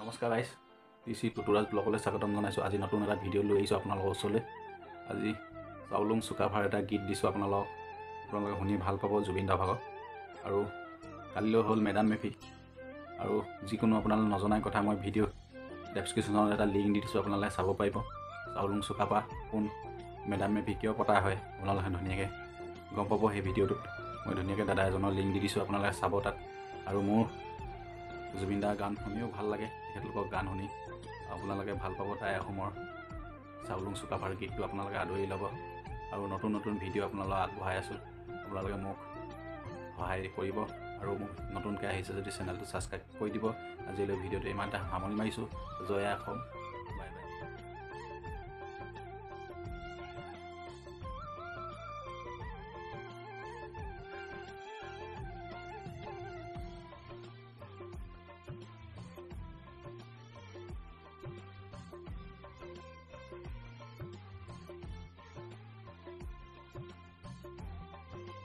নমস্কাৰ guys, TC টুটুৰাজ ব্লগলৈ স্বাগতম জনাইছোঁ। আজি নতুন এটা ভিডিঅ' লৈ আহিছোঁ আপোনালোকৰ ওচৰলৈ। আজি চাউলুং চুকাফাৰ এটা গীত দিছোঁ আপোনালোকে শুনি ভাল পাব জুবিন দা ভাগৰ। আৰু কালিলৈ হ'ল মেডাম মেফি। আৰু যিকোনো আপোনালোকে নজনাই কথা মই ভিডিঅ' ডেছক্ৰিপশ্যনত এটা লিংক দি দিছোঁ, আপোনালোকে চাব পাৰিব। চাউলুং চুকাফা কোন, মেডাম মেফি কিয় পতা হয়, আপোনালোকে ধুনীয়াকৈ গম পাব সেই ভিডিঅ'টোত। মই ধুনীয়াকৈ দাদা এজনৰ লিংক দি দিছোঁ, আপোনালোকে চাব তাত। আৰু মোৰ জুবিন দাৰ গান শুনিও ভাল লাগে, তেখেতলোকৰ গান শুনি আপোনালোকে ভাল পাব। তাই অসমৰ চাউলুং চুকাফাৰ গীতটো আপোনালোকে আদৰি ল'ব। আৰু নতুন নতুন ভিডিঅ' আপোনালোকক আগবঢ়াই আছোঁ, আপোনালোকে মোক সহায় কৰিব। আৰু মোক নতুনকৈ আহিছে যদি চেনেলটো ছাবস্ক্ৰাইব কৰি দিব। আজিলৈ ভিডিঅ'টো ইমানতে সামৰণি মাৰিছোঁ। জয় অসম।